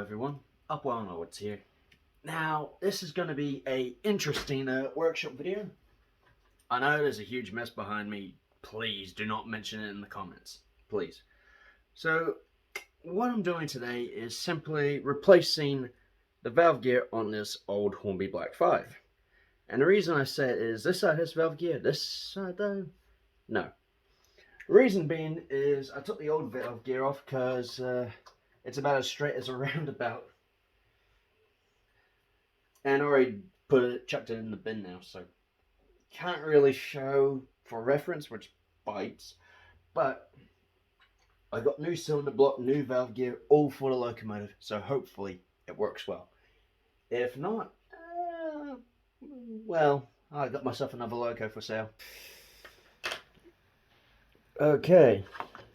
everyone, Upwell Onwards here. Now, this is going to be a interesting workshop video. I know there's a huge mess behind me. Please do not mention it in the comments, please. So, what I'm doing today is simply replacing the valve gear on this old Hornby Black 5. And the reason I say it is this side has valve gear, this side though, no. The reason being is I took the old valve gear off because it's about as straight as a roundabout. And I already chucked it in the bin now, so can't really show for reference, which bites. But I got new cylinder block, new valve gear, all for the locomotive, so hopefully it works well. If not, well, I got myself another loco for sale. Okay,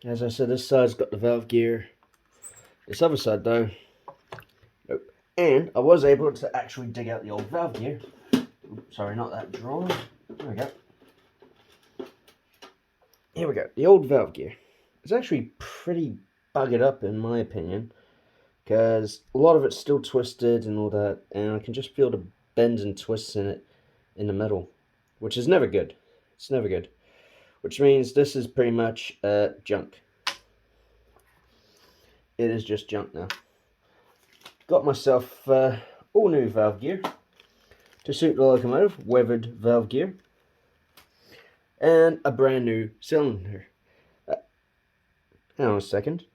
as I said, this side's got the valve gear. This other side though, nope. And I was able to actually dig out the old valve gear. Oops, sorry, not that drawer. There we go. Here we go, the old valve gear. It's actually pretty buggered up in my opinion, because a lot of it's still twisted and all that, and I can just feel the bends and twists in it in the middle, which is never good. It's never good. Which means this is pretty much junk. It is just junk now. Got myself all new valve gear to suit the locomotive, weathered valve gear, and a brand new cylinder. Hang on a second.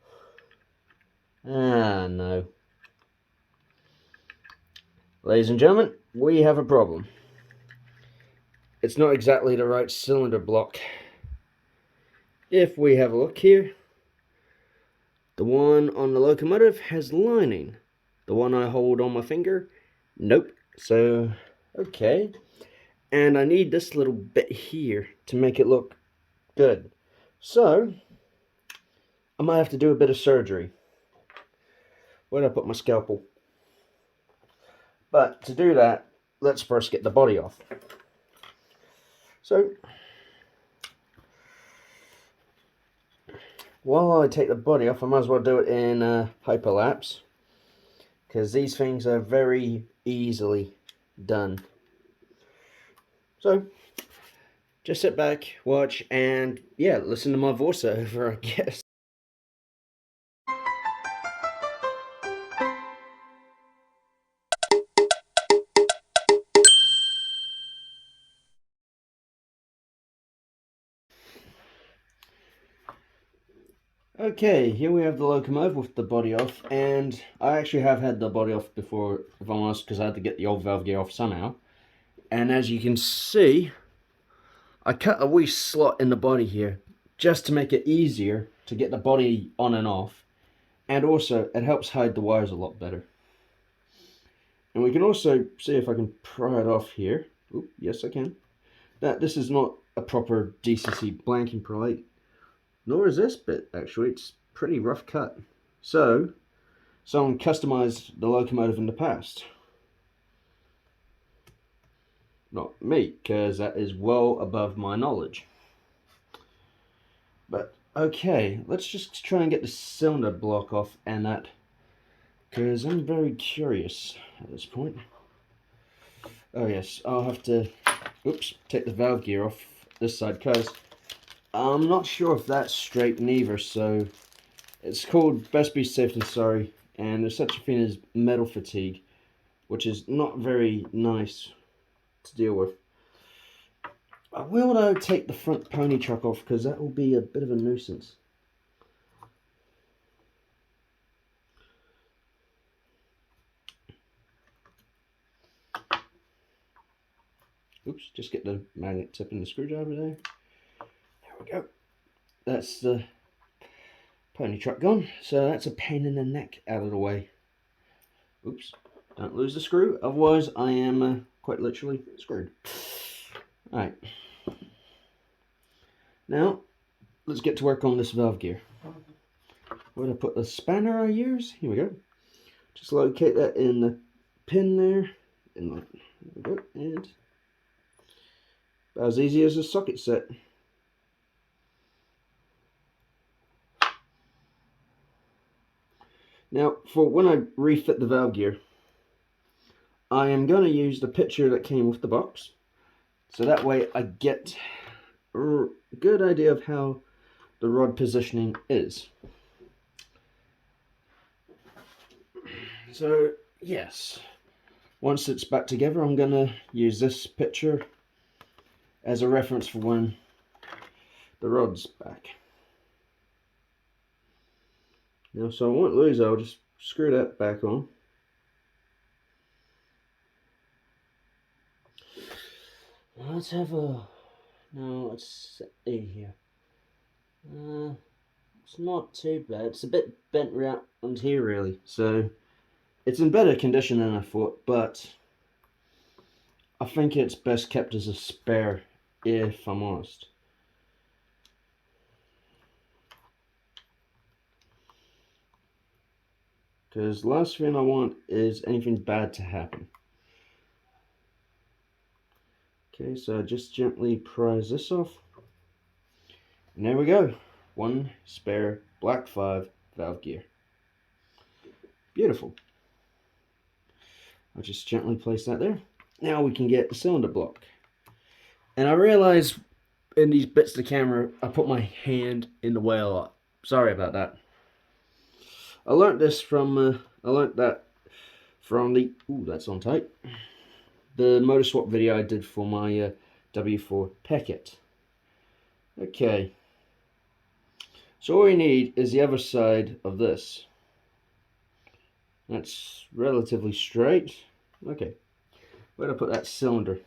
No. Ladies and gentlemen, we have a problem. It's not exactly the right cylinder block. If we have a look here, the one on the locomotive has lining. The one I hold on my finger, nope. So, okay. And I need this little bit here to make it look good. So, I might have to do a bit of surgery. Where'd I put my scalpel? But to do that, let's first get the body off. So, while I take the body off, I might as well do it in hyperlapse, because these things are very easily done. So, just sit back, watch, and yeah, listen to my voiceover, I guess. Okay, here we have the locomotive with the body off, and I actually have had the body off before, if I'm honest, because I had to get the old valve gear off somehow. And as you can see, I cut a wee slot in the body here, just to make it easier to get the body on and off, and also it helps hide the wires a lot better. And we can also see if I can pry it off here. Oop, yes I can. This is not a proper DCC blanking pry. Nor is this bit, actually. It's pretty rough cut. So, someone customized the locomotive in the past. Not me, because that is well above my knowledge. But, okay, let's just try and get the cylinder block off and that, because I'm very curious at this point. Oh yes, I'll have to, oops, take the valve gear off this side, because I'm not sure if that's straight neither, so it's called best be safe than sorry, and there's such a thing as metal fatigue, which is not very nice to deal with. I will though take the front pony truck off, because that will be a bit of a nuisance. Oops, just get the magnet tip and the screwdriver there. There we go. That's the pony truck gone, so that's a pain in the neck out of the way. Oops, don't lose the screw, otherwise I am quite literally screwed. Alright, now let's get to work on this valve gear. Where did I put the spanner I use? Here we go. Just locate that in the pin there, and there we go, and about as easy as a socket set. Now, for when I refit the valve gear, I am going to use the picture that came with the box. So that way I get a good idea of how the rod positioning is. So, yes. Once it's back together, I'm going to use this picture as a reference for when the rod's back. Now, so I won't lose, I'll just screw that back on. Let's have a... No, let's see here. It's not too bad. It's a bit bent around here, really. So, it's in better condition than I thought, but I think it's best kept as a spare, if I'm honest. Because the last thing I want is anything bad to happen. Okay, so I just gently prise this off. And there we go. One spare Black 5 valve gear. Beautiful. I'll just gently place that there. Now we can get the cylinder block. And I realize in these bits of the camera, I put my hand in the way a lot. Sorry about that. I learned this from, that from the, ooh, that's on tight, the motor swap video I did for my W4 Peckett. Okay. So all we need is the other side of this. That's relatively straight. Okay. Where do I put that cylinder?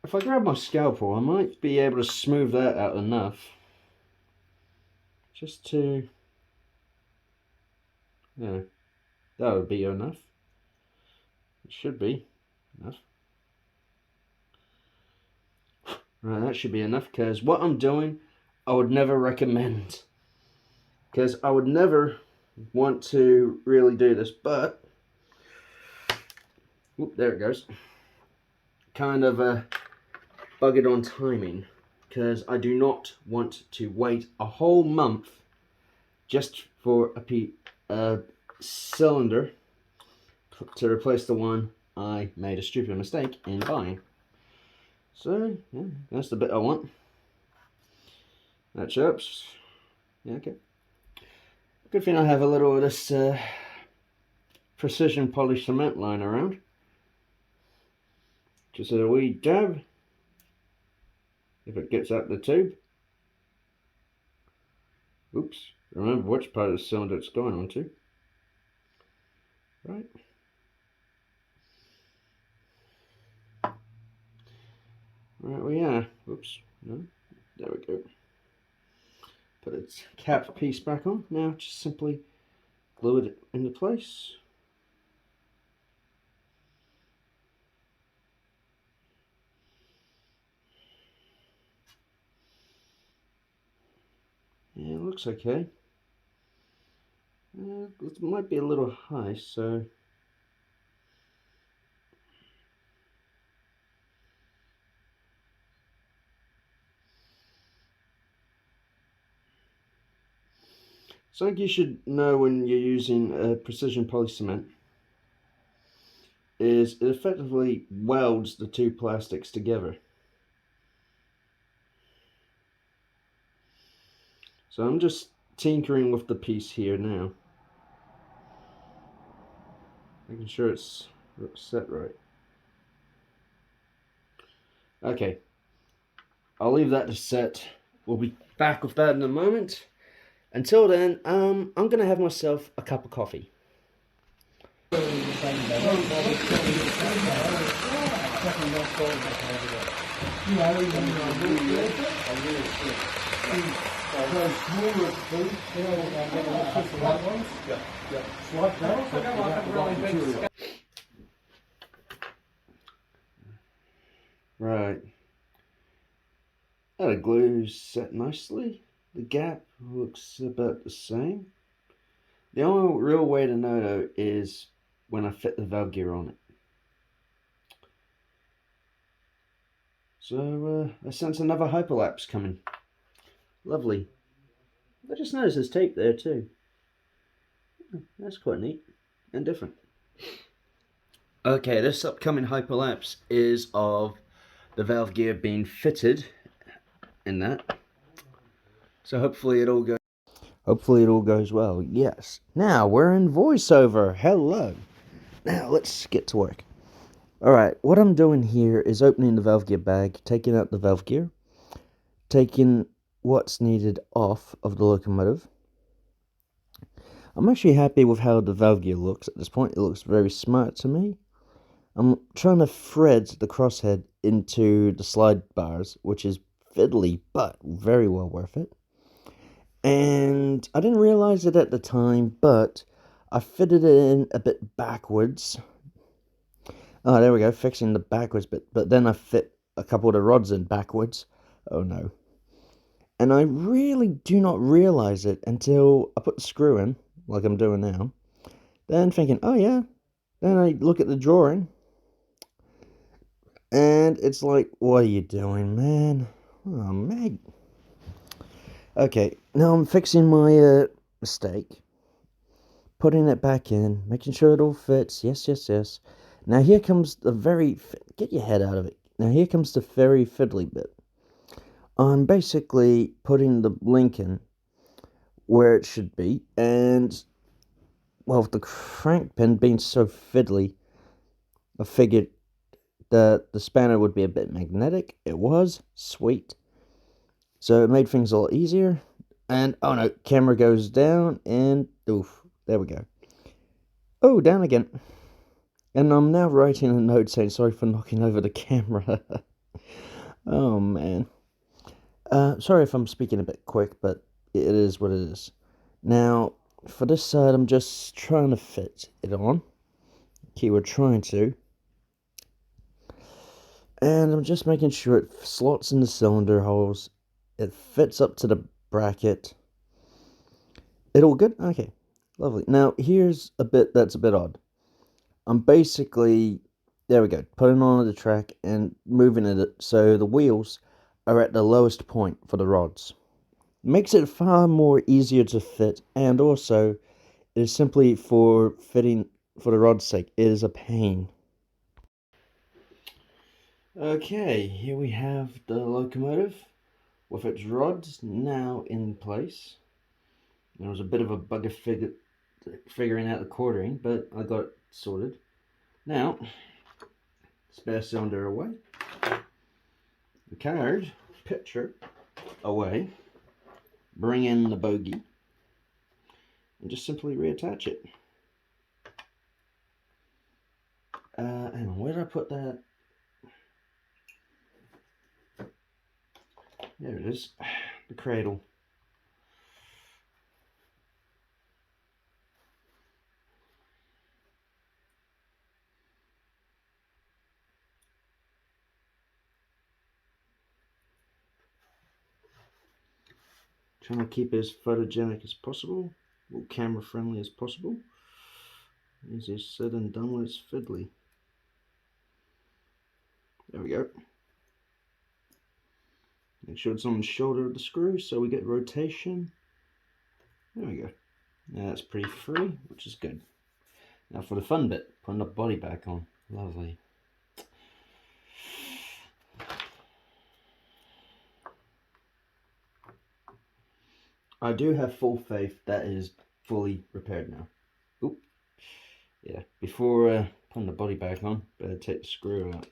If I grab my scalpel, I might be able to smooth that out enough. Just to... Yeah, that would be enough. It should be enough. Right, that should be enough, because what I'm doing, I would never recommend. Because I would never want to really do this, but... Whoop, there it goes. Kind of buggered on timing, because I do not want to wait a whole month just for a cylinder to replace the one I made a stupid mistake in buying. So, yeah, that's the bit I want. That chirps. Yeah, okay. Good thing I have a little of this precision polished cement lying around. Just a wee dab. If it gets out the tube. Oops. Remember which part of the cylinder it's going onto. Right. Right we are. Oops. No. There we go. Put its cap piece back on. Now just simply glue it into place. Yeah, it looks okay. It might be a little high, so something you should know when you're using precision poly cement is it effectively welds the two plastics together. So I'm just tinkering with the piece here now, making sure it's set right. Okay, I'll leave that to set. We'll be back with that in a moment. Until then, I'm gonna have myself a cup of coffee. Right. That glue set nicely. The gap looks about the same. The only real way to know though is when I fit the valve gear on it. So I sense another hyperlapse coming. Lovely. I just noticed there's tape there too. That's quite neat and different. Okay, this upcoming hyperlapse is of the valve gear being fitted in that. So hopefully it all goes well. Yes. Now we're in voiceover. Hello. Now let's get to work. Alright, what I'm doing here is opening the valve gear bag, taking out the valve gear, taking what's needed off of the locomotive. I'm actually happy with how the valve gear looks at this point. It looks very smart to me. I'm trying to thread the crosshead into the slide bars, which is fiddly, but very well worth it. And I didn't realize it at the time, but I fitted it in a bit backwards. Oh, there we go, fixing the backwards bit. But then I fit a couple of the rods in backwards. Oh no. And I really do not realize it until I put the screw in, like I'm doing now. Then thinking, oh yeah. Then I look at the drawing. And it's like, what are you doing, man? Oh, mate. Okay, now I'm fixing my mistake. Putting it back in, making sure it all fits. Yes, yes, yes. Now here comes the very... Get your head out of it. Now here comes the very fiddly bit. I'm basically putting the link in where it should be. And, well, with the crank pin being so fiddly, I figured that the spanner would be a bit magnetic. It was. Sweet. So it made things a lot easier. And, oh no, camera goes down and, oof, there we go. Oh, down again. And I'm now writing a note saying sorry for knocking over the camera. Oh, man. Sorry if I'm speaking a bit quick, but it is what it is. Now, for this side, I'm just trying to fit it on. Keyword trying to. And I'm just making sure it slots in the cylinder holes. It fits up to the bracket. It all good? Okay, lovely. Now, here's a bit that's a bit odd. I'm basically, there we go, putting on the track and moving it so the wheels are at the lowest point for the rods. Makes it far more easier to fit, and also it is simply for fitting for the rod's sake. It is a pain. Okay, here we have the locomotive with its rods now in place. There was a bit of a bugger figuring out the quartering, but I got it sorted. Now, spare cylinder away, the card picture away, bring in the bogie, and just simply reattach it. Hang on, where did I put that? There it is, the cradle. Trying to keep it as photogenic as possible, or camera friendly as possible. Easier said than done when it's fiddly. There we go. Make sure it's on the shoulder of the screw so we get rotation. There we go. Now that's pretty free, which is good. Now for the fun bit, putting the body back on. Lovely. I do have full faith that is fully repaired now. Oop. Yeah, before putting the body back on, better take the screw out.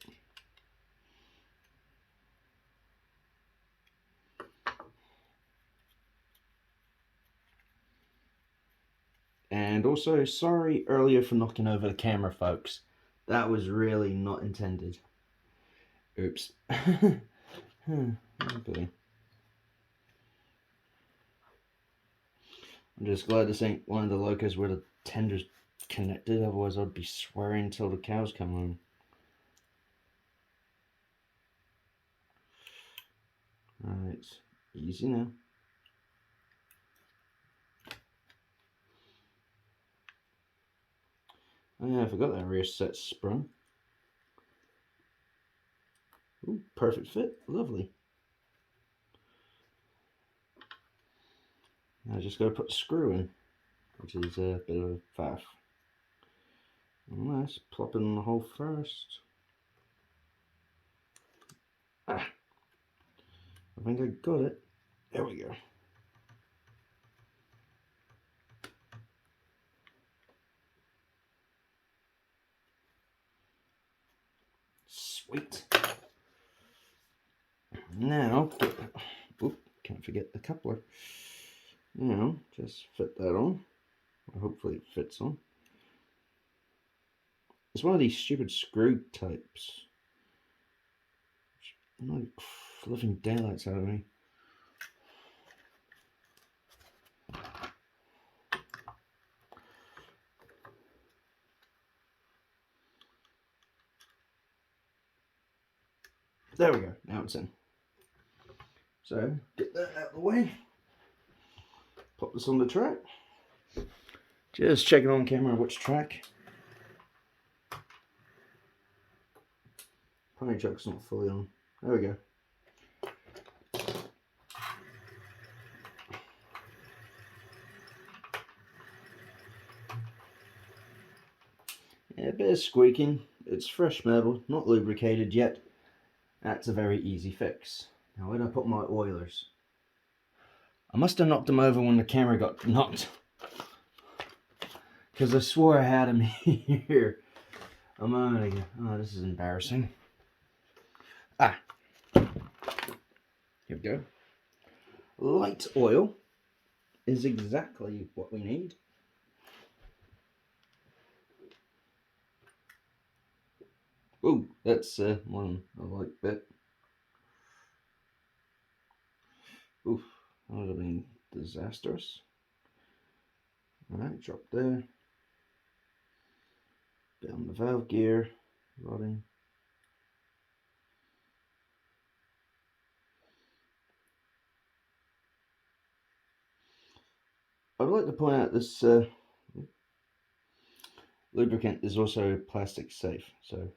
And also, sorry earlier for knocking over the camera, folks. That was really not intended. Oops. Okay. I'm just glad this ain't one of the locos where the tender's connected, otherwise I'd be swearing till the cows come home. Alright, easy now. Oh yeah, I forgot that rear set sprung. Ooh, perfect fit, lovely. Now I just got to put the screw in, which is a bit of a faff. Nice, plop it in the hole first. Ah, I think I got it. There we go. Sweet. Now, oop, can't forget the coupler. Now, just fit that on. Or hopefully it fits on. It's one of these stupid screw types. Like living daylights out of me. There we go, now it's in. So, get that out of the way. Pop this on the track. Just checking on camera which track. Pony chuck's not fully on. There we go. Yeah, a bit of squeaking. It's fresh metal, not lubricated yet. That's a very easy fix. Now where did I put my oilers? I must have knocked them over when the camera got knocked. Because I swore I had them here a moment ago. Oh, this is embarrassing. Ah. Here we go. Light oil is exactly what we need. Ooh, that's one I like bit. Oof, that would have been disastrous. Alright, drop there. Bit on the valve gear, rotting. I'd like to point out this lubricant is also plastic safe, so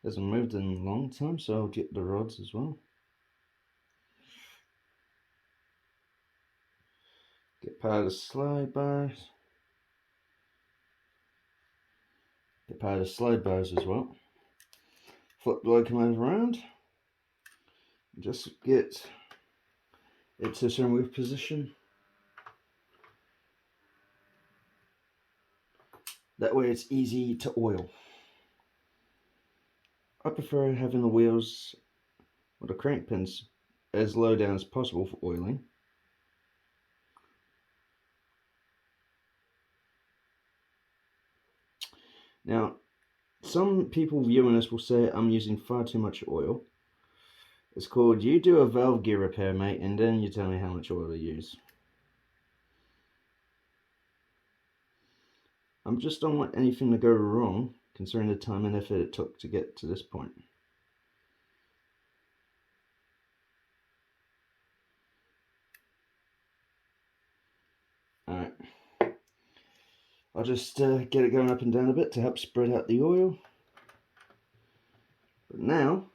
hasn't moved in a long time, so I'll get the rods as well. Get part of the slide bars. Get part of the slide bars as well. Flip the locomotive around. Just get it to a certain position. That way it's easy to oil. I prefer having the wheels or the crank pins as low down as possible for oiling. Now, some people viewing this will say I'm using far too much oil. It's called, you do a valve gear repair, mate, and then you tell me how much oil to use. I just don't want anything to go wrong, considering the time and effort it took to get to this point. Alright. I'll just get it going up and down a bit to help spread out the oil. But now,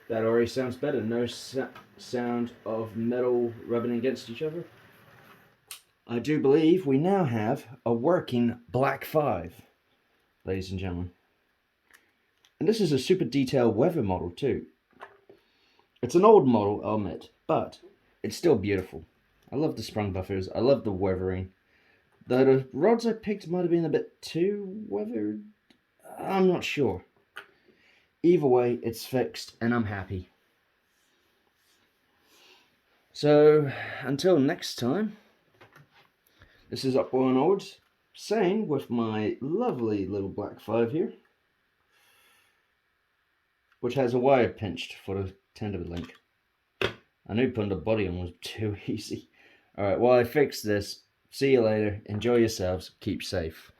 that already sounds better. No sound of metal rubbing against each other. I do believe we now have a working Black 5, ladies and gentlemen. And this is a super detailed weather model too. It's an old model, I'll admit, but it's still beautiful. I love the sprung buffers, I love the weathering. The rods I picked might have been a bit too weathered. I'm not sure. Either way, it's fixed and I'm happy. So, until next time, this is Up Boy Odds saying with my lovely little Black 5 here, which has a wire pinched for the tender link. I knew putting the body on was too easy. Alright, well I fixed this. See you later. Enjoy yourselves. Keep safe.